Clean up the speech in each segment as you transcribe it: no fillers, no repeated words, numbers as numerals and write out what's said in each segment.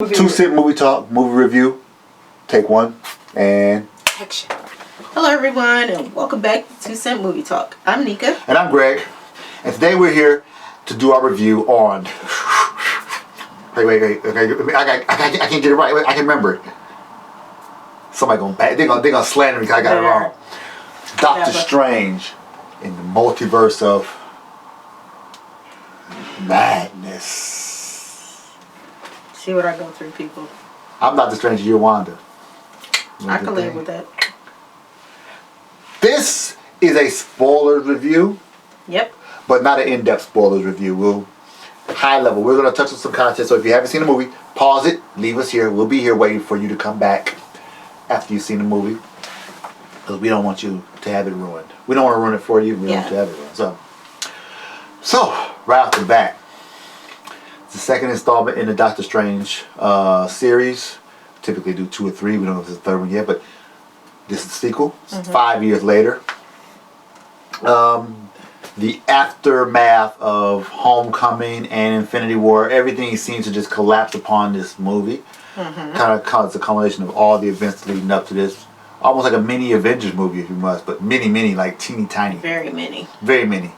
2-cent movie talk, movie review. Take one and action. Hello everyone and welcome back to 2-cent movie talk. I'm Nika. And I'm Greg. And today we're here to do our review on wait. Okay, I can't get it right. Wait, I can remember it. Somebody they're gonna slander me because I got it wrong. Doctor Strange in the Multiverse of Madness. See what I go through, people. I'm Doctor Strange, you're Wanda. I can live with that. This is a spoilers review. Yep. But not an in-depth spoilers review. We'll high level. We're gonna touch on some content. So if you haven't seen the movie, pause it, leave us here. We'll be here waiting for you to come back after you've seen the movie. Because we don't want you to have it ruined. We don't want to ruin it for you. We don't want you to have it ruined. So right off the bat, it's the second installment in the Doctor Strange series. Typically do 2 or 3. We don't know if it's the third one yet, but this is the sequel. It's 5 years later. The aftermath of Homecoming and Infinity War, everything seems to just collapse upon this movie. Kind of it's a culmination of all the events leading up to this. Almost like a mini Avengers movie, if you must, but many, like teeny tiny. Very many. Very many.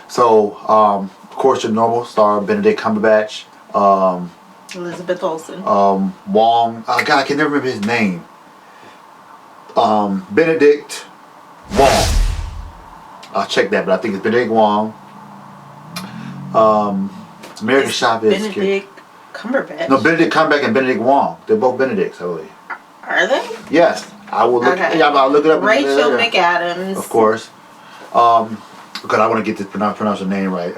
So, of course, your normal star, Benedict Cumberbatch. Elizabeth Olsen. Wong. Oh, God, I can never remember his name. Benedict Wong. I'll check that, but I think it's Benedict Wong. America Chavez. Benedict Cumberbatch. No, Benedict Cumberbatch and Benedict Wong. They're both Benedicts, I believe. Are they? Yes. I will look. Okay. Yeah, I'll look it up. Rachel McAdams. Of course. Because I want to get this pronounce her name right.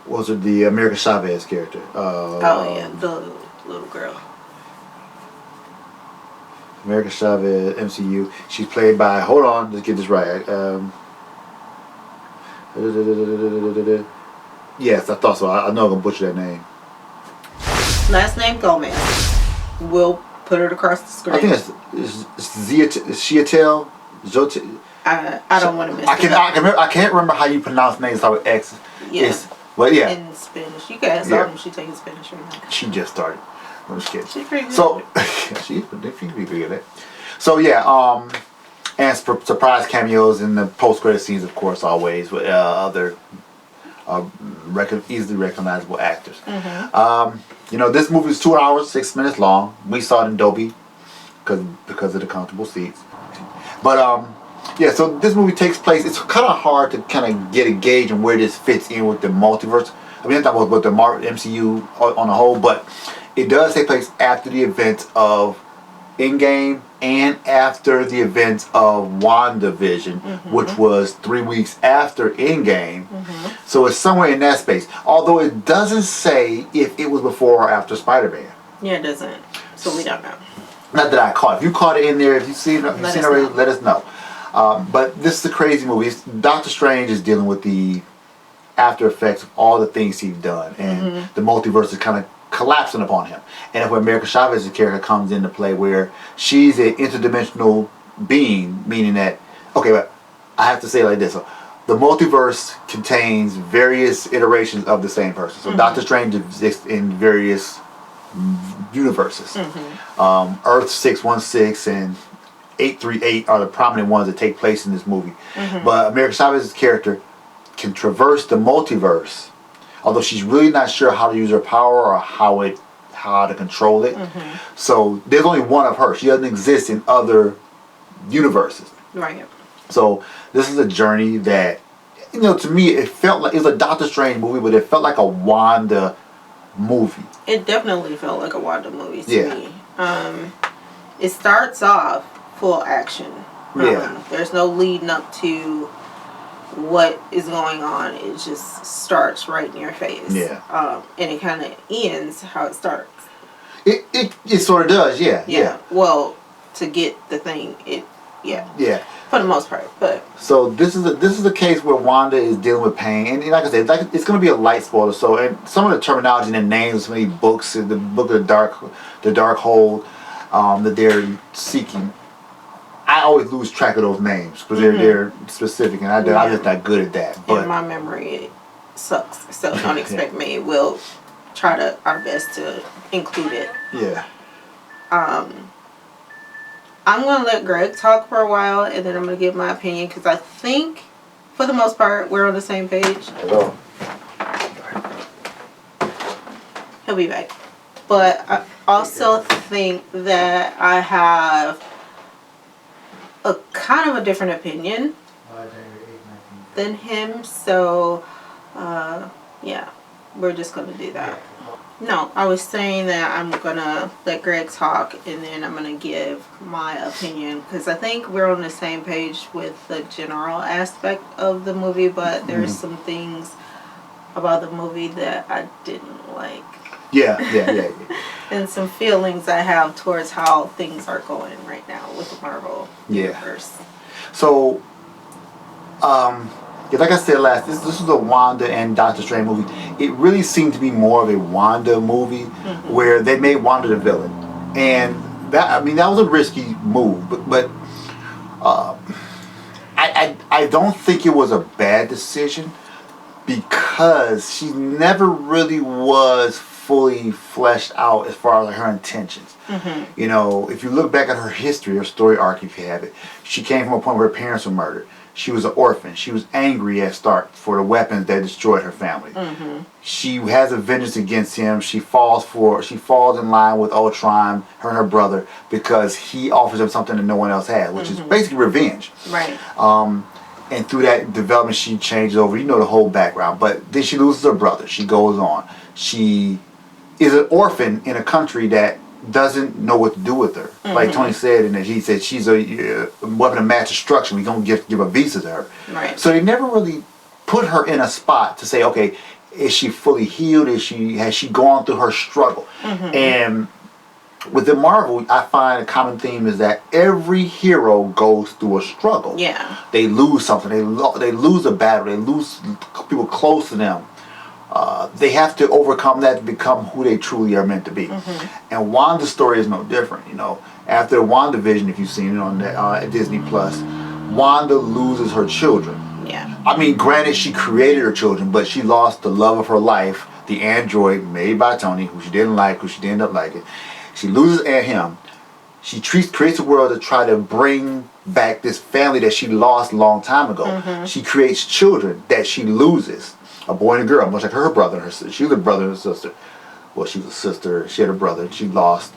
What was it? The America Chavez character. The little girl. America Chavez, MCU. She's played by. Hold on, let's get this right. Yes, I thought so. I know I'm gonna butcher that name. Last name Gomez. We'll put it across the screen. I think it's Chiatel. I don't want to miss I can't remember how you pronounce names. Start with X. Yeah. But yeah. In Spanish. You can ask her. She's taking Spanish right now. She just started. I'm just kidding. She's pretty good. So she's pretty good at it. So yeah, and surprise cameos in the post-credit scenes, of course, always with other easily recognizable actors. This movie is 2 hours 6 minutes long. We saw it in Dolby because of the comfortable seats. But yeah, so this movie takes place. It's kind of hard to kind of get a gauge on where this fits in with the multiverse. I mean, I'm talking about the MCU on the whole, but it does take place after the events of Endgame and after the events of WandaVision, which was 3 weeks after Endgame. So it's somewhere in that space. Although it doesn't say if it was before or after Spider-Man. Yeah, it doesn't. So we don't know. Not that I caught. If you caught it in there, if you've seen it already, let us know. But this is a crazy movie. Doctor Strange is dealing with the after effects of all the things he's done, and the multiverse is kind of collapsing upon him. And that's where America Chavez's character comes into play, where she's an interdimensional being, meaning that, okay, but I have to say it like this. So, the multiverse contains various iterations of the same person. So Doctor Strange exists in various universes. Earth 616 and 838 are the prominent ones that take place in this movie. But America Chavez's character can traverse the multiverse, although she's really not sure how to use her power or how to control it. So there's only one of her. She doesn't exist in other universes. Right. So this is a journey that, to me, it felt like it was a Doctor Strange movie, but it felt like a Wanda movie. It definitely felt like a Wanda movie to me. It starts off full action. There's no leading up to what is going on. It just starts right in your face. And it kind of ends how it starts. It sort of does, yeah. Well, to get the thing, for the most part. But so this is a case where Wanda is dealing with pain, and like I said, it's going to be a light spoiler. So, and some of the terminology and the names, some of these books, the book of the dark hold, that they're seeking. I always lose track of those names because they're specific, and I'm just not good at that. But in my memory, it sucks. So don't expect me. We'll try our best to include it. Yeah. I'm going to let Greg talk for a while, and then I'm going to give my opinion, because I think, for the most part, we're on the same page. Hello. He'll be back. But I also think that I have a kind of a different opinion than him. So, yeah, we're just going to do that. No, I was saying that I'm going to let Greg talk, and then I'm going to give my opinion, because I think we're on the same page with the general aspect of the movie, but there's some things about the movie that I didn't like. Yeah. And some feelings I have towards how things are going right now with the Marvel universe. So, like I said last, this was a Wanda and Doctor Strange movie. It really seemed to be more of a Wanda movie, where they made Wanda the villain, and that was a risky move. But I don't think it was a bad decision, because she never really was fully fleshed out as far as like, her intentions. You know, if you look back at her history, her story arc, if you have it, she came from a point where her parents were murdered. She was an orphan. She was angry at Stark for the weapons that destroyed her family. She has a vengeance against him. She falls in line with Ultron, her and her brother, because he offers them something that no one else has, which is basically revenge. Right. And through that development, she changes over. You know the whole background. But then she loses her brother. She goes on. She is an orphan in a country that doesn't know what to do with her. Like Tony said, and he said she's a weapon of mass destruction. We don't give a visa to her. Right. So they never really put her in a spot to say, okay, is she fully healed? Has she gone through her struggle? And within Marvel, I find a common theme is that every hero goes through a struggle. Yeah. They lose something. They lose a battle. They lose people close to them. They have to overcome that to become who they truly are meant to be. And Wanda's story is no different. You know, after WandaVision, if you've seen it on Disney Plus, Wanda loses her children. Yeah. I mean, granted, she created her children, but she lost the love of her life, the android made by Tony, who she didn't like, who she didn't end up liking. She loses him. She creates a world to try to bring back this family that she lost a long time ago. She creates children that she loses. A boy and a girl, much like her brother and her sister. She was a brother and a sister. Well, she was a sister. She had a brother. She lost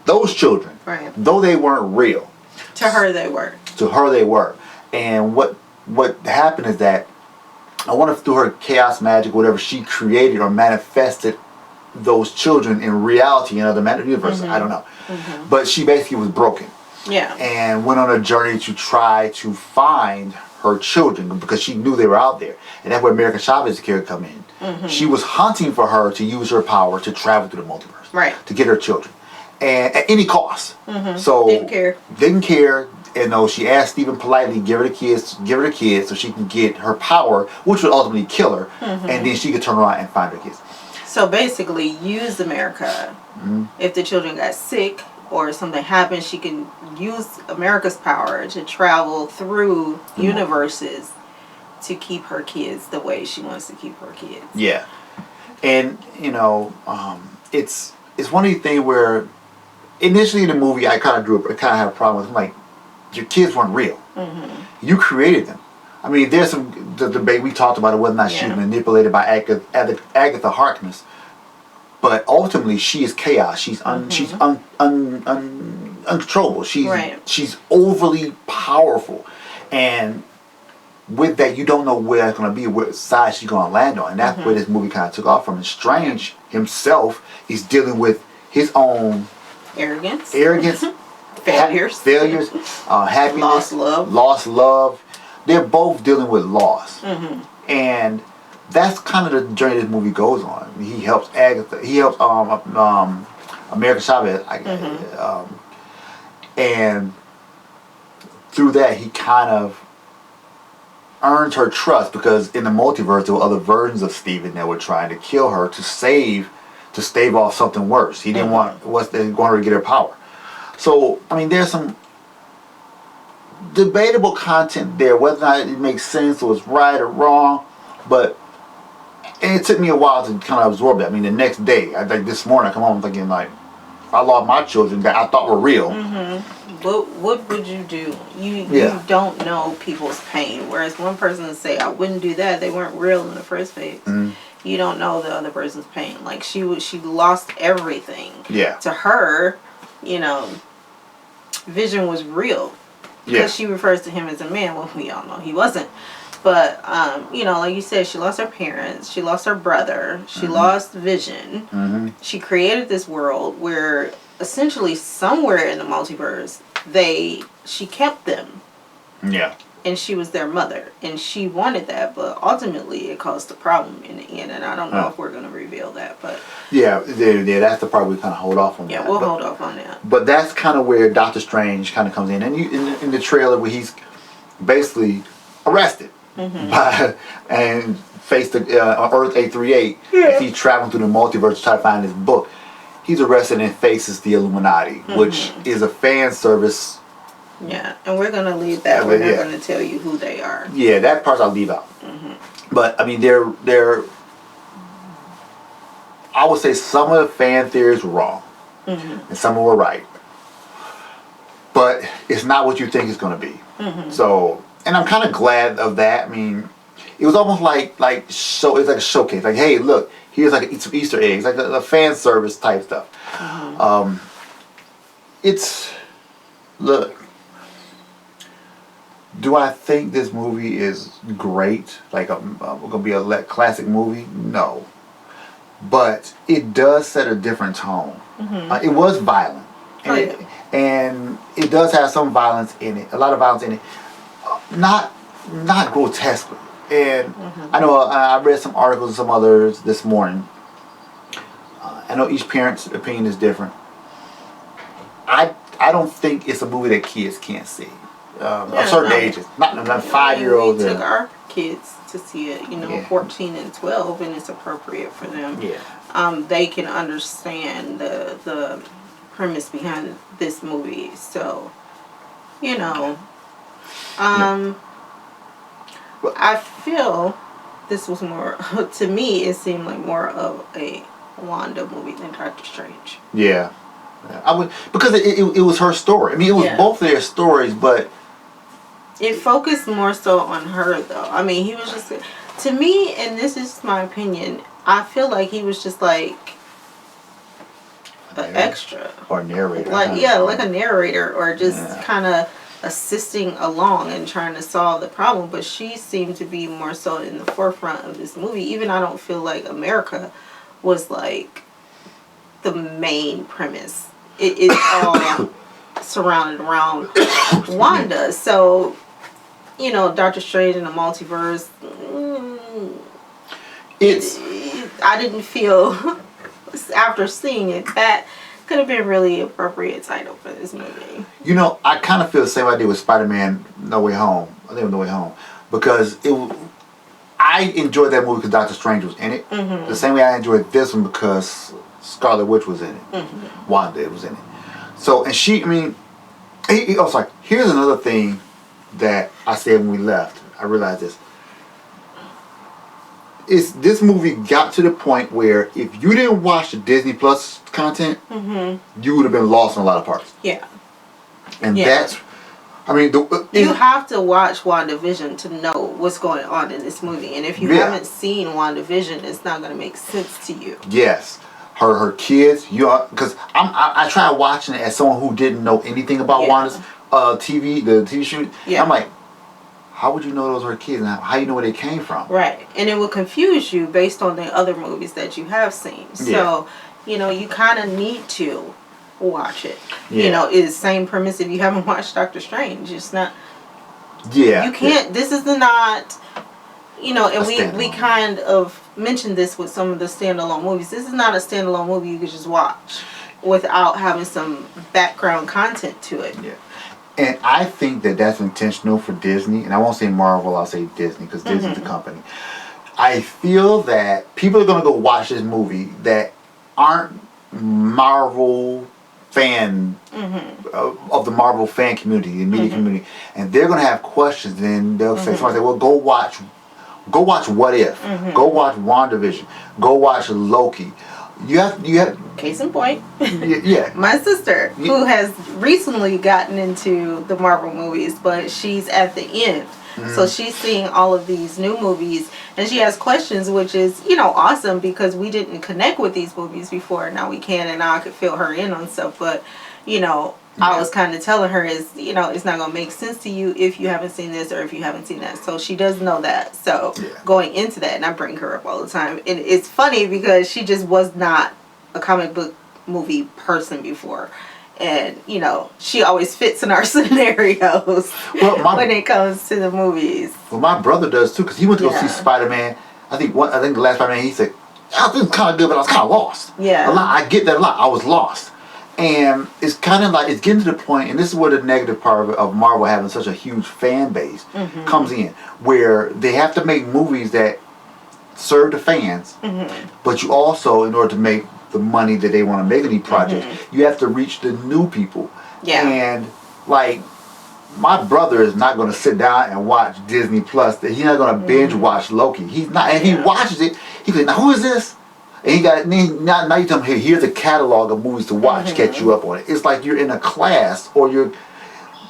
those children. Right. Though they weren't real. To her, they were. To her, they were. And what happened is that, I wonder if through her chaos magic, whatever, she created or manifested those children in reality in other universes. I don't know. But she basically was broken. Yeah. And went on a journey to try to find her children, because she knew they were out there. And that's where America Chavez's character come in. She was hunting for her to use her power to travel through the multiverse. Right. To get her children. And at any cost. So Didn't care. And she asked Stephen politely, give her the kids so she can get her power, which would ultimately kill her. And then she could turn around and find her kids. So basically, use America. If the children got sick or something happened, she can use America's power to travel through universes to keep her kids the way she wants to keep her kids. Yeah. And, it's one of these things where initially in the movie I kind of had a problem with. I'm like, your kids weren't real. You created them. I mean, there's the debate we talked about it, whether or not she was manipulated by Agatha Harkness. But ultimately, she is chaos. She's uncontrollable. She's overly powerful, and with that, you don't know where it's going to be, what side she's going to land on, and that's where this movie kind of took off from. And Strange himself is dealing with his own arrogance, failures, happiness, lost love. They're both dealing with loss, and that's kind of the journey this movie goes on. He helps Agatha. He helps America Chavez, and through that he kind of earns her trust, because in the multiverse there were other versions of Steven that were trying to kill her to stave off something worse. He didn't want her to get her power. So I mean, there's some debatable content there, whether or not it makes sense or it's right or wrong, but And it took me a while to kind of absorb that. I mean, the next day, like this morning, I come home thinking like, I lost my children that I thought were real. What would you do? You don't know people's pain. Whereas one person would say, I wouldn't do that. They weren't real in the first place. You don't know the other person's pain. Like she lost everything. Yeah. To her, Vision was real. Because she refers to him as a man. Well, we all know he wasn't. But, like you said, she lost her parents. She lost her brother. She lost Vision. She created this world where essentially somewhere in the multiverse, she kept them. Yeah. And she was their mother. And she wanted that. But ultimately, it caused a problem in the end. And I don't know if we're going to reveal that. But yeah, that's the part we kind of hold off on that. Yeah, we'll hold off on that. But that's kind of where Doctor Strange kind of comes in. And in the trailer where he's basically arrested. And faced on Earth 838. He's traveling through the multiverse to try to find his book. He's arrested and faces the Illuminati, which is a fan service. Yeah, and we're gonna leave that. We're not gonna tell you who they are. Yeah, that part I'll leave out. But I mean, they're. I would say some of the fan theories were wrong, and some were right. But it's not what you think it's gonna be. So. And I'm kind of glad of that. I mean, it was almost it's like a showcase. Like, hey, look, here's like some Easter eggs, like a fan service type stuff. Look. Do I think this movie is great? Like, gonna be a classic movie? No, but it does set a different tone. It was violent, and it does have some violence in it. A lot of violence in it. Not grotesquely. And I know I read some articles and some others this morning. I know each parent's opinion is different. I don't think it's a movie that kids can't see. Of certain ages. Not 5-year-olds. We took our kids to see it, 14 and 12, and it's appropriate for them. Yeah. They can understand the premise behind this movie. So, I feel this was more, to me, it seemed like more of a Wanda movie than Doctor Strange. Yeah. I would, because it was her story. I mean, it was both their stories, but it focused more so on her, though. I mean, he was just, to me, and this is my opinion, I feel like he was just like an extra. Or a narrator. Like a narrator, or just kind of assisting along and trying to solve the problem. But she seemed to be more so in the forefront of this movie. Even I don't feel like America was like the main premise. It's all surrounded around Wanda. So, Doctor Strange in the Multiverse, I didn't feel, after seeing it, that could have been really appropriate title for this movie. I kind of feel the same way I did with Spider-Man No Way Home. I think it was No Way Home. Because I enjoyed that movie because Doctor Strange was in it. The same way I enjoyed this one because Scarlet Witch was in it. Wanda was in it. So, and she, I mean, sorry. Here's another thing that I said when we left. I realized this. This movie got to the point where if you didn't watch the Disney Plus content, you would have been lost in a lot of parts. Yeah. And that's, I mean, you have to watch WandaVision to know what's going on in this movie. And if you haven't seen WandaVision, it's not going to make sense to you. Yes. Her kids, because I tried watching it as someone who didn't know anything about Wanda's the TV shoot. Yeah. I'm like, how would you know those were kids? And how do you know where they came from? Right. And it will confuse you based on the other movies that you have seen. So, you kind of need to watch it. Yeah. It's the same premise if you haven't watched Doctor Strange. It's not... Yeah. You can't... This is not... and we kind of mentioned this with some of the standalone movies. This is not a standalone movie you could just watch without having some background content to it. Yeah. And I think that's intentional for Disney. And I won't say Marvel, I'll say Disney because Disney's the company. I feel that people are going to go watch this movie that aren't Marvel fan of the Marvel fan community, the media community. And they're going to have questions. And they'll say, somebody say, well, go watch Go watch What If. Go watch WandaVision. Go watch Loki. You have. Case in point. Yeah. My sister, who has recently gotten into the Marvel movies, but she's at the end. So she's seeing all of these new movies, and she has questions, which is, awesome, because we didn't connect with these movies before. Now we can, and now I could fill her in on stuff. But, I was kind of telling her it's not going to make sense to you if you haven't seen this or if you haven't seen that. So she does know that. So going into that, and I bring her up all the time. And it's funny because she just was not a comic book movie person before. And, she always fits in our scenarios when it comes to the movies. Well, my brother does too, because he went to go see Spider-Man. I think the last Spider-Man, he said, I think it's kind of good, but I was kind of lost. Yeah. I get that a lot. I was lost. And it's kind of like, it's getting to the point, and this is where the negative part of Marvel having such a huge fan base comes in, where they have to make movies that serve the fans, but you also, in order to make the money that they want to make in these projects, you have to reach the new people. Yeah. And like, my brother is not going to sit down and watch Disney Plus. He's not going to binge watch Loki. He's not, and he watches it. He goes, "Now who is this?" And he got now you tell him, here's a catalog of movies to watch, catch you up on it. It's like you're in a class, or you're.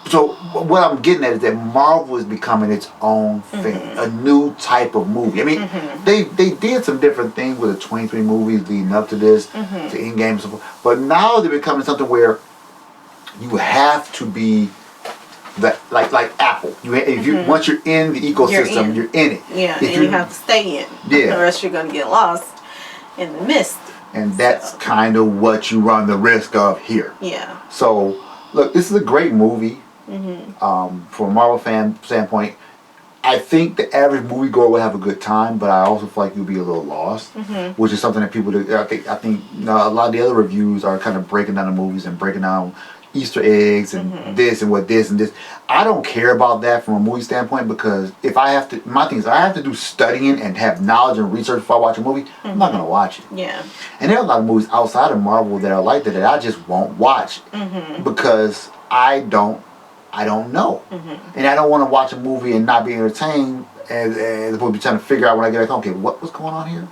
So what I'm getting at is that Marvel is becoming its own thing, a new type of movie. I mean, they did some different things with the 23 movies leading up to this, to Endgame and so forth. But now they're becoming something where you have to be like Apple. Once you're in the ecosystem, you're in it. Yeah, and you have to stay in. Yeah. Or else you're going to get lost in the mist. And that's kind of what you run the risk of here. Yeah. So, look, this is a great movie. From a Marvel fan standpoint, I think the average moviegoer will have a good time, but I also feel like you'll be a little lost, which is something that people do. I think a lot of the other reviews are kind of breaking down the movies and breaking down Easter eggs and this and what this and this. I don't care about that from a movie standpoint, because if I have to, my thing is I have to do studying and have knowledge and research before I watch a movie. I'm not gonna watch it. Yeah. And there are a lot of movies outside of Marvel that are like that I just won't watch because I don't know, and I don't want to watch a movie and not be entertained, and we'll be trying to figure out when I get back home, okay, what's going on here?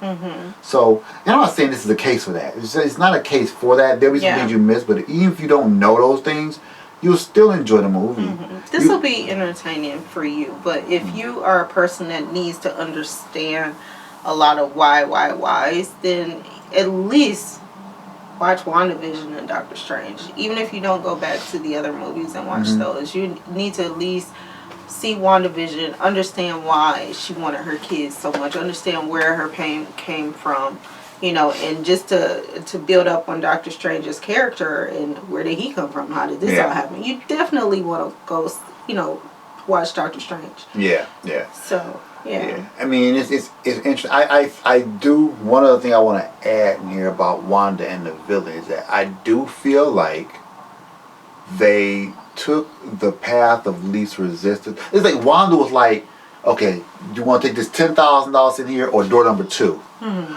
So, and I'm not saying this is a case for that. It's not a case for that. There'll be some things you miss, but even if you don't know those things, you'll still enjoy the movie. This will be entertaining for you, but if you are a person that needs to understand a lot of whys, then at least watch WandaVision and Doctor Strange. Even if you don't go back to the other movies and watch those, you need to at least see WandaVision, understand why she wanted her kids so much, understand where her pain came from, and just to build up on Doctor Strange's character and where did he come from, how did this all happen. You definitely want to go, watch Doctor Strange. Yeah. So, yeah. I mean, it's interesting. I do, one other thing I want to add in here about Wanda and the villain is that I do feel like they took the path of least resistance. It's like Wanda was like, okay, do you want to take this $10,000 in here or door number 2?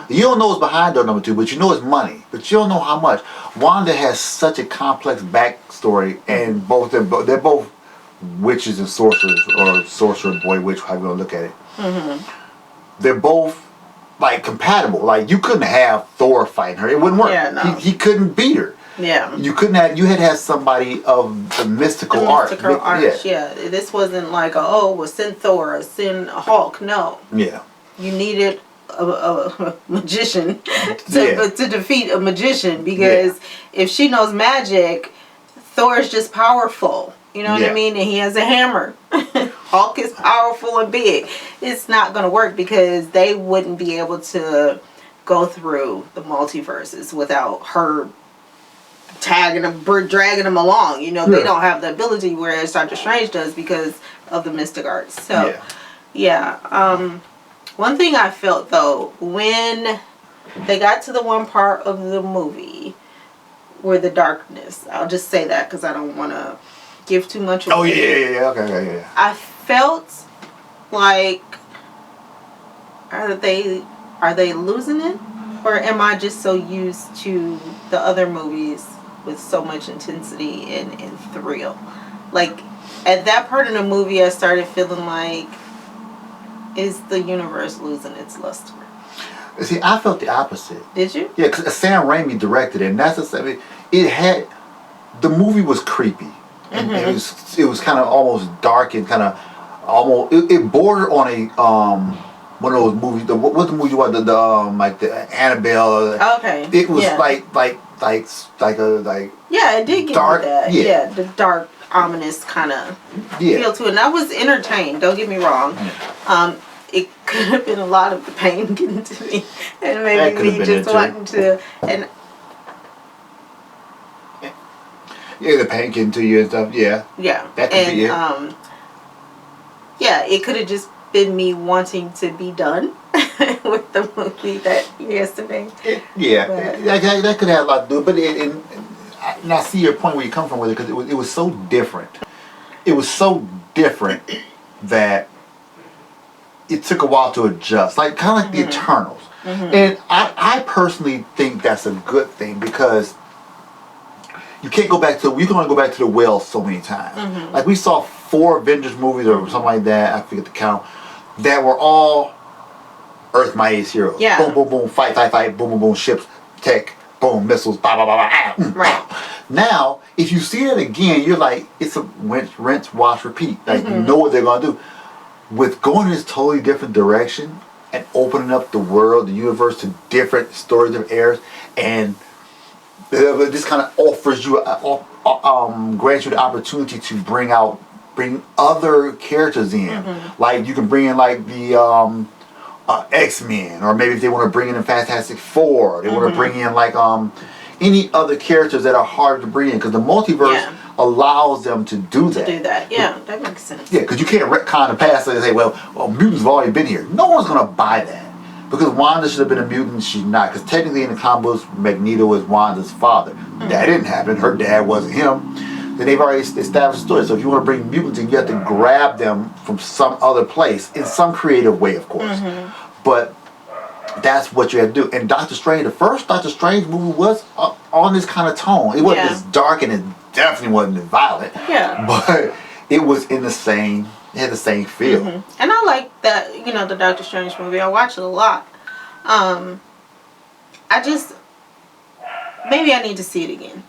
You don't know what's behind door number 2, but you know it's money, but you don't know how much. Wanda has such a complex backstory, and they're both witches and sorcerers, or sorcerer boy witch, however you want to look at it. They're both like compatible. Like, you couldn't have Thor fighting her; it wouldn't work. Yeah, no. He couldn't beat her. Yeah. You couldn't have. You had to have somebody of the mystical art. Yeah. This wasn't like send Thor or send Hulk. No. Yeah. You needed a magician to defeat a magician, because if she knows magic, Thor is just powerful. You know what I mean? And he has a hammer. Hulk is powerful and big. It's not going to work, because they wouldn't be able to go through the multiverses without her dragging them along. They don't have the ability, whereas Doctor Strange does because of the mystic arts. So, one thing I felt, though, when they got to the one part of the movie where the darkness, I'll just say that because I don't want to give too much away. Oh, yeah. Okay, yeah. I felt like, are they losing it? Or am I just so used to the other movies with so much intensity and thrill? Like, at that part in the movie, I started feeling like is the universe losing its luster? See, I felt the opposite. Did you? Yeah, because Sam Raimi directed it, and that's it had the movie was creepy, and it was kind of almost dark and kind of almost it bordered on a one of those movies. What's the movie you watched? The like the Annabelle. Okay. It was like. Yeah, it did give dark, me that. Yeah, the dark, ominous kind of feel to it, and I was entertained. Don't get me wrong. It could have been a lot of the pain getting to me, and maybe me just wanting to and. Yeah, the pain getting to you and stuff. Yeah. Yeah. That could be it. Yeah, it could have just been me wanting to be done with the movie that yesterday. That could have a lot to do with it. But and I see your point where you come from with it, because it was so different. It was so different that it took a while to adjust. Like kind of like the Eternals. And I personally think that's a good thing, because you can't go back to, you can only go back to the well so many times. Like we saw 4 Avengers movies or something like that, I forget the count, that were all Earth Mightiest Heroes. Yeah. Boom, boom, boom, fight, boom, boom, boom, ships, tech, boom, missiles, blah, blah, blah, blah. Right. Now, if you see that again, you're like, it's a rinse, wash, repeat. Like, you know what they're going to do. With going in this totally different direction and opening up the world, the universe, to different stories of eras, and this kind of offers you, grants you the opportunity to bring other characters in. Like you can bring in like the X-Men, or maybe if they want to bring in the Fantastic Four, they want to bring in like any other characters that are hard to bring in, because the multiverse allows them to do that. Yeah, that makes sense. Yeah, because you can't retcon the past and say, well, mutants have already been here. No one's gonna buy that. Because Wanda should have been a mutant, she's not. Because technically in the comic books, Magneto is Wanda's father. That didn't happen. Her dad wasn't him. Then they've already established the story. So if you want to bring mutants in, you have to grab them from some other place, in some creative way, of course. But that's what you have to do. And Doctor Strange, the first Doctor Strange movie was on this kind of tone. It wasn't as dark, and it definitely wasn't as violent. Yeah. But it was in the same... It had the same feel. And I like that, the Doctor Strange movie. I watch it a lot. I just... Maybe I need to see it again.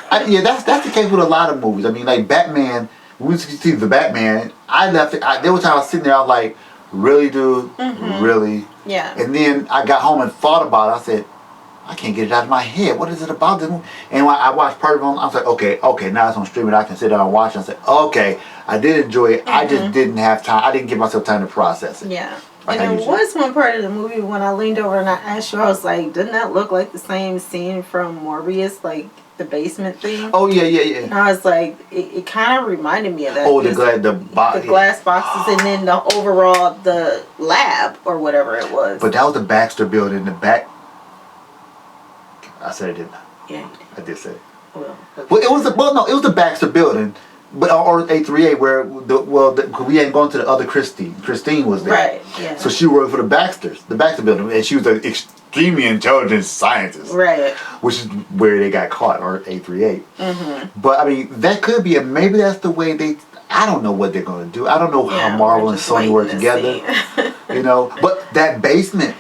That's the case with a lot of movies. I mean, like Batman, when we see the Batman, I left it... there was time I was sitting there, I was like, really, dude? Really? Yeah. And then I got home and thought about it. I said, I can't get it out of my head. What is it about this movie? And when I watched part of it, I was like, okay, now it's on streaming. I can sit down and watch it. I said, okay, I did enjoy it. I just didn't have time. I didn't give myself time to process it. Yeah. Like, and there was one part of the movie when I leaned over and I asked you, I was like, doesn't that look like the same scene from Morbius, like the basement thing? Oh, yeah. And I was like, it kind of reminded me of that. Oh, the glass boxes, and then the lab or whatever it was. But that was the Baxter building. The back. I said it, didn't I? Yeah. I did say it. Well, it was the Baxter building, but or A3A where we hadn't gone to the other Christine. Christine was there. Right. Yeah. So she worked for the Baxter building, and she was an extremely intelligent scientist. Right. Which is where they got caught, or A3A. But I mean, that could be, and maybe that's the way they. I don't know what they're going to do. I don't know how Marvel and Sony work together. But that basement.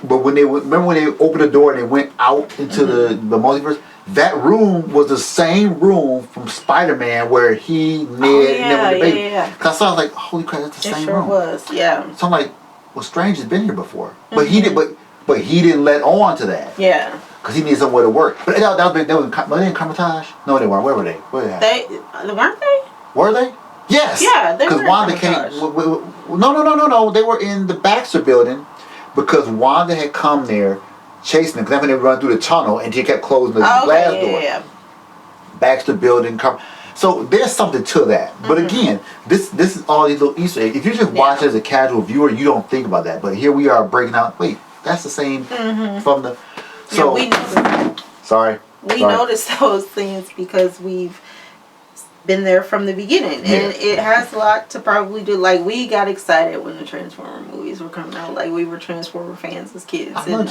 But when they opened the door and they went out into the multiverse, that room was the same room from Spider-Man where he, Ned, and then with the baby. Because I saw, like, holy crap, that's the same room. It sure was, yeah. So I'm like, well, Strange has been here before, but he did, but he didn't let on to that. Yeah. Because he needed somewhere to work. But were they in Carmitage? No, they weren't. Where were they? Weren't they? Were they? Yes. Yeah, they were. Because Wanda came. No. They were in the Baxter building. Because Wanda had come there chasing them. Because that's when they run through the tunnel and he kept closing the glass door. Yeah. Baxter building. So there's something to that. But again, this is all these little Easter eggs. If you just watch it as a casual viewer, you don't think about that. But here we are breaking out. Wait, that's the same from the... So, we noticed. Sorry. We noticed those things because we've been there from the beginning, and it has a lot to probably do. Like, we got excited when the Transformer movies were coming out. Like, we were Transformer fans as kids, and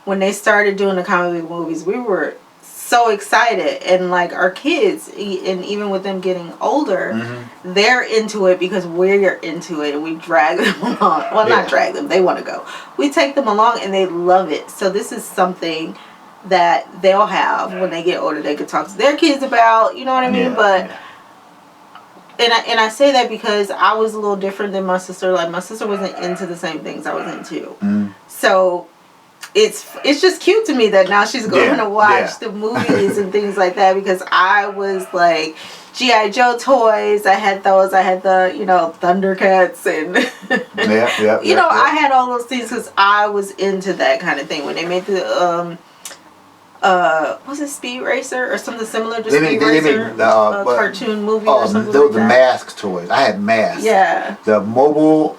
when they started doing the comic book movies, we were so so excited. And like our kids, and even with them getting older, they're into it because we're into it, and we drag them along. Well, not drag them, they want to go. We take them along and they love it. So this is something that they'll have when they get older. They could talk to their kids about, you know what I mean? But and I say that because I was a little different than my sister. Like, my sister wasn't into the same things I was into. So it's just cute to me that now she's going to watch the movies and things like that, because I was like G.I. Joe toys. I had those. I had the, Thundercats and I had all those things because I was into that kind of thing. When they made the was it Speed Racer or something similar to Speed Racer? A cartoon movie or something those like the that. Mask toys. I had Mask. Yeah. The mobile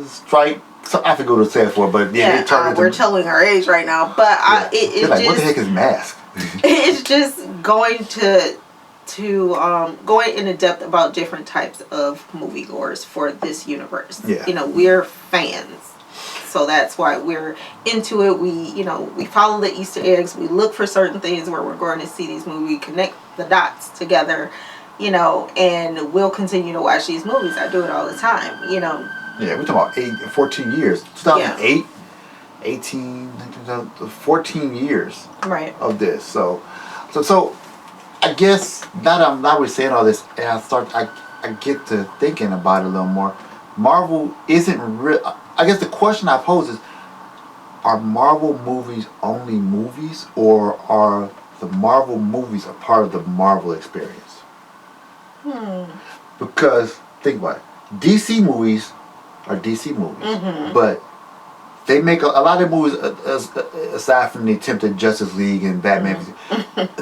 strike. I forget what it said for, but they turned we're telling our age right now, but it's like, just, what the heck is Mask? It's just going to going into depth about different types of moviegoers for this universe. Yeah. We're fans. So that's why we're into it. We follow the Easter eggs. We look for certain things where we're going to see these movies, connect the dots together, and we'll continue to watch these movies. I do it all the time, Yeah, we're talking about 14 years. 2008, 18, 14 years of this. So I guess now that we're saying all this, and I get to thinking about it a little more. Marvel isn't real. I guess the question I pose is, are Marvel movies only movies, or are the Marvel movies a part of the Marvel experience? Because, think about it. DC movies are DC movies, but they make a lot of movies, aside from the attempted Justice League and Batman,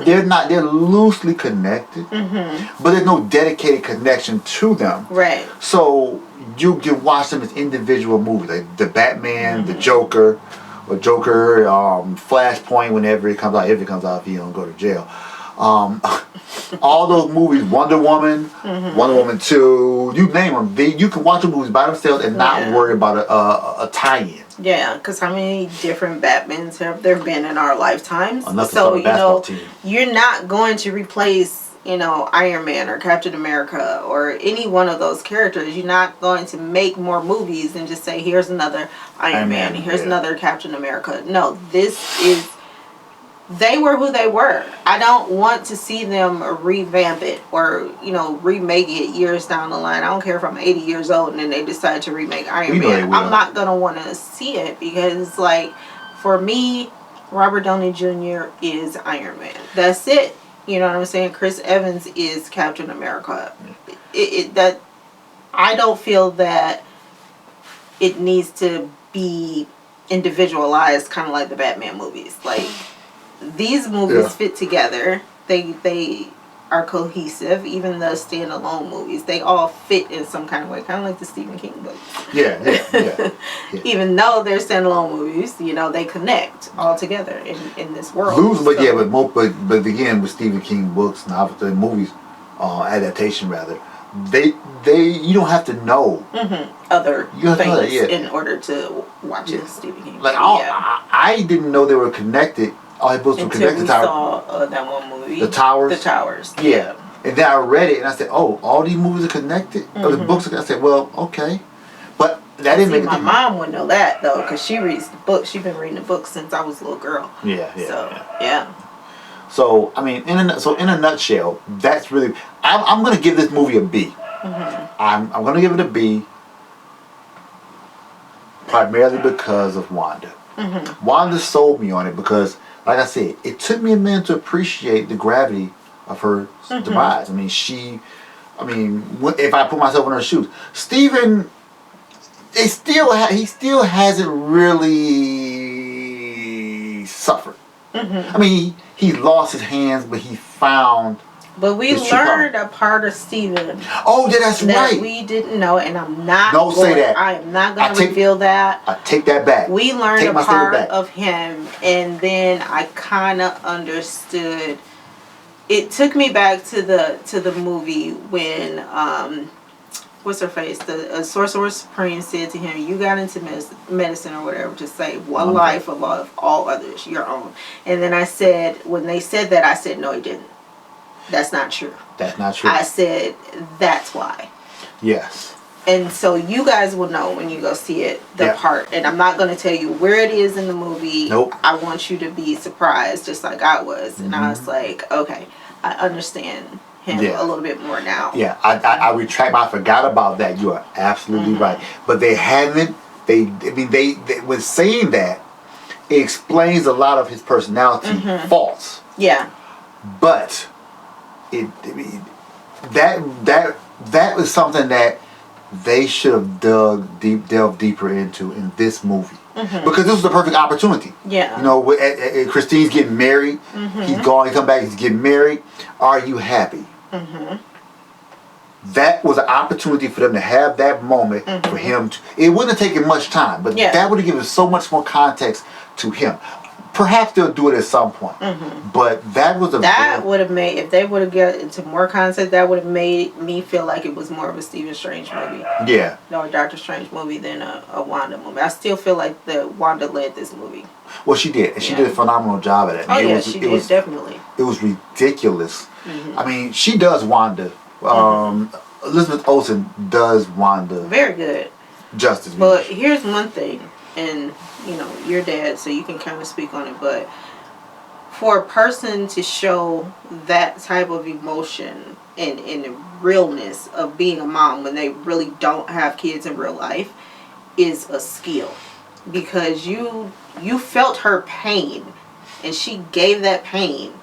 they're loosely connected, but there's no dedicated connection to them. Right. So you can watch them as individual movies, like the Batman, the Joker, Flashpoint, whenever it comes out. If it comes out, if you don't go to jail. All those movies, Wonder Woman, Wonder Woman 2, you name them. You can watch the movies by themselves and not worry about a tie-in. Yeah, because how many different Batmans have there been in our lifetimes? Enough to start a basketball team. You're not going to replace, Iron Man or Captain America or any one of those characters. You're not going to make more movies and just say, here's another Iron Man, here's another Captain America. No, they were who they were. I don't want to see them revamp it or, remake it years down the line. I don't care if I'm 80 years old and then they decide to remake Iron Man. I'm not going to want to see it because, like, for me, Robert Downey Jr. is Iron Man. That's it. You know what I'm saying? Chris Evans is Captain America. That I don't feel that it needs to be individualized, kind of like the Batman movies. Like, these movies fit together. They are cohesive. Even the standalone movies, they all fit in some kind of way, kind of like the Stephen King books. Yeah. Even though they're standalone movies, they connect all together in this world. But again, with Stephen King books, novels, movies, adaptation rather, they you don't have to know other things in order to watch a Stephen King. Like I didn't know they were connected. All the books were connected. Until we saw that one movie, The Towers. The Towers. Yeah. And then I read it and I said, "Oh, all these movies are connected." Or the books. I said, "Well, okay," but that didn't make. My mom would know that though, because she reads the books. She's been reading the books since I was a little girl. So I mean, in a nutshell, that's really. I'm gonna give this movie a B. I'm gonna give it a B. Primarily because of Wanda. Wanda sold me on it because, like I said, it took me a minute to appreciate the gravity of her demise. I mean, if I put myself in her shoes, Steven, he still hasn't really suffered. I mean, he lost his hands, but he found. But we learned a part of Steven. Oh, yeah, that's right. That we didn't know, and I'm not. Don't say that. I am not going to reveal that. I take that back. We learned a part of him, and then I kind of understood. It took me back to the movie when what's her face? The Sorcerer Supreme said to him, "You got into medicine or whatever to save one life above all others, your own." And then I said, when they said that, I said, "No, he didn't. That's not true." That's not true. I said, "That's why." Yes. And so you guys will know when you go see it, the part. And I'm not going to tell you where it is in the movie. Nope. I want you to be surprised just like I was. And I was like, okay, I understand him a little bit more now. Yeah, I retract. I forgot about that. You are absolutely right. But they haven't. They when saying that, it explains a lot of his personality faults. Yeah. But that was something that they should have delved deeper into in this movie. Because this was the perfect opportunity. Yeah. You know, Christine's getting married. He's gone. He come back. He's getting married. Are you happy? That was an opportunity for them to have that moment for him. It wouldn't have taken much time, but that would have given so much more context to him. Perhaps they'll do it at some point, but that was that would have made, if they would have got into more concept, that would have made me feel like it was more of a Stephen Strange movie. Yeah. No, a Doctor Strange movie than a Wanda movie. I still feel like the Wanda led this movie. Well, she did, and she did a phenomenal job at it. Oh, yeah, she did, definitely. It was ridiculous. I mean, she does Wanda. Elizabeth Olsen does Wanda. Very good. Justice. But here's one thing, and you know, your dad, so you can kind of speak on it, but for a person to show that type of emotion and the realness of being a mom when they really don't have kids in real life is a skill. Because you felt her pain, and she gave that pain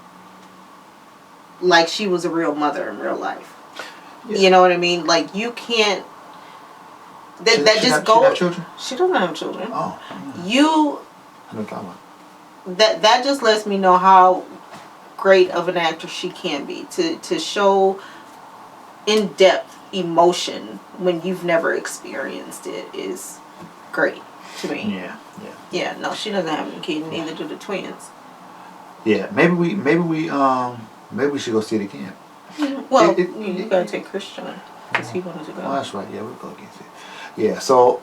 like she was a real mother in real life. Yeah. You know what I mean? Like, you can't. She have children? She doesn't have children. Oh. That just lets me know how great of an actor she can be to show in-depth emotion when you've never experienced it is great to me. Yeah. No, she doesn't have any kids. Neither do the twins. Yeah. Maybe we should go see it again. Well, you gotta take Christian because he wanted to go. Oh, that's right. Yeah, we'll go against it. Yeah. So,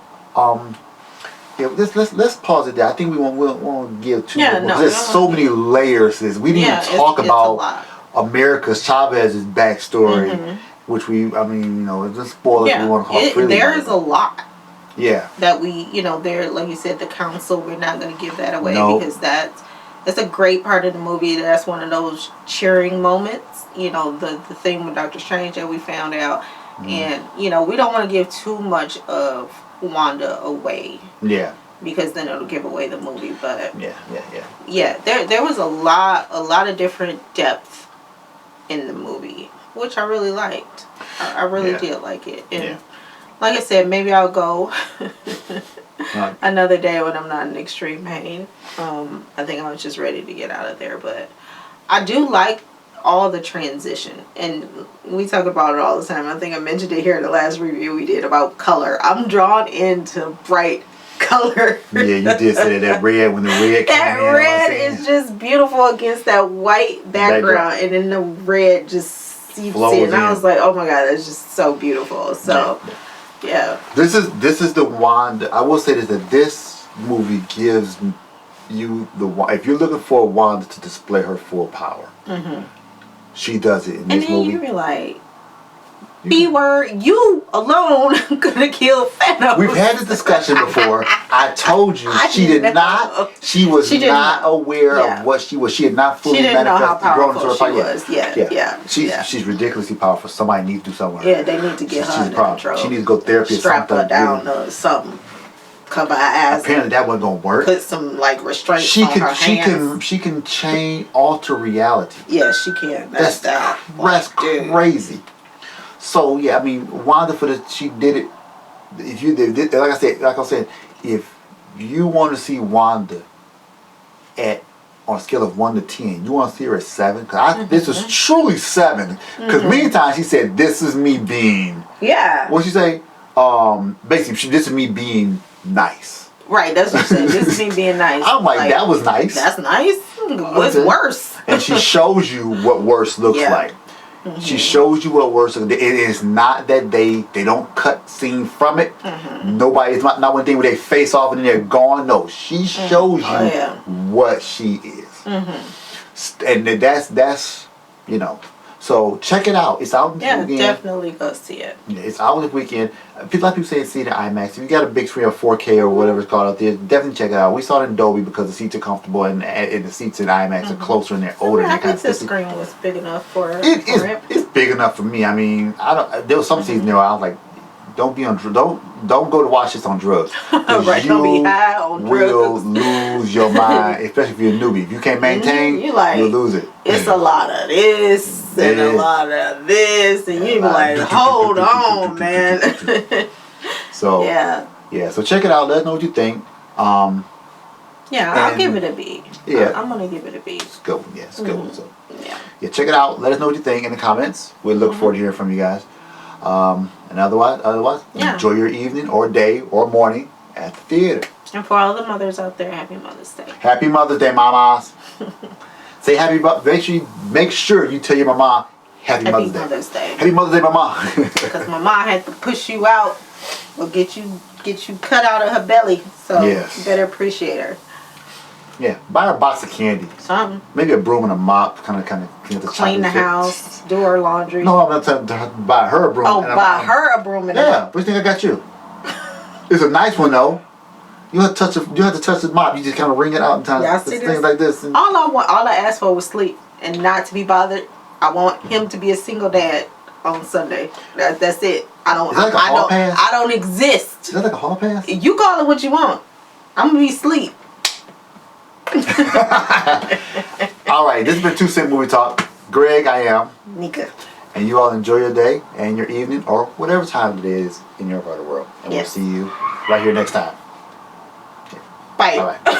let's pause it there. I think we won't give too much. No, there's so many layers to this. We didn't even talk about America's Chavez's backstory, which it's a spoiler if we want to talk freely. There is a lot. Yeah. That there, like you said, the council. We're not going to give that away because that's a great part of the movie. That's one of those cheering moments. You know, the thing with Doctor Strange that we found out. And, we don't want to give too much of Wanda away. Yeah. Because then it'll give away the movie. But yeah. There was a lot of different depth in the movie, which I really liked. I really did like it. And like I said, maybe I'll go another day when I'm not in extreme pain. I think I was just ready to get out of there. But I do like all the transition, and we talk about it all the time. I think I mentioned it here in the last review we did about color. I'm drawn into bright color. Yeah, you did say that red when the red came that in. Red is just beautiful against that white background, and then the red just seeps in. And I was like, oh my god, that's just so beautiful. So yeah. This is the Wanda. I will say that this movie gives you if you're looking for Wanda to display her full power. She does it in this movie. And then you be like, B-word, you alone could have killed Thanos. We've had this discussion before. I told you she was not aware of what she was. She had not fully manifested, grown into her power. She's ridiculously powerful. Somebody needs to do something. Yeah, they need to get her under control. She needs to go therapy or something. Strap her down or something. Cover her eyes. Apparently that wasn't gonna work. Put some restraints on her hands. She can alter reality. Yes, she can. That's crazy. So yeah, I mean, Wanda she did it. If you did, like I said, if you want to see Wanda on a scale of 1 to 10, you want to see her at 7. Because this is truly 7. Because many times she said, "This is me being." Yeah. What'd she say? Basically, this is me being nice. Right, that's what she said. This is me being nice. I'm like, that was nice. That's nice. What's worse? And she shows you what worse looks like. Mm-hmm. She shows you what works. It is not that they don't cut scene from it. Mm-hmm. Nobody, it's not one thing where they face off and then they're gone. No, she shows you what she is. Mm-hmm. And that's you know. So check it out. It's out this weekend. Yeah, definitely go see it. Yeah, it's out this weekend. A lot of people say see it in IMAX. If you got a big screen of 4K or whatever it's called out there, definitely check it out. We saw it in Dolby because the seats are comfortable and the seats in IMAX are closer and they're older. I think the screen was big enough for it. It's big enough for me. I mean, there was some season there where I was like, don't go to watch this on drugs. Right, don't be high on drugs. You will lose your mind, especially if you're a newbie. If you can't maintain, you'll lose it. It's a lot of this and a lot of this, and you be like, hold on, man. So yeah. So check it out. Let us know what you think. I'll give it a B. Yeah, I'm gonna give it a B. It's good. Yeah, it's good. So yeah, check it out. Let us know what you think in the comments. We'll look forward to hearing from you guys. And otherwise, enjoy your evening or day or morning at the theater. And for all the mothers out there, happy Mother's Day. Happy Mother's Day, mamas. Say happy. Make sure you tell your mama happy Mother's Day. Happy Mother's Day, mama. Because mama had to push you out or get you cut out of her belly. So you better appreciate her. Yeah, buy her a box of candy. Something. Maybe a broom and a mop, kind of clean the house, do her laundry. No, I'm not telling her to buy her a broom. Oh, buy her a broom and a mop. Yeah, what do you think I got you? It's a nice one though. You have to touch the mop. You just kind of wring it out and things like this. All I asked for was sleep and not to be bothered. I want him to be a single dad on Sunday. That's it. I don't exist. Is that like a hall pass? You call it what you want. I'm gonna be asleep. All right, this has been 2 Cent Movie Talk. Greg, I am Nika, and you all enjoy your day and your evening or whatever time it is in your part of the world. And we'll see you right here next time. Bye. All right.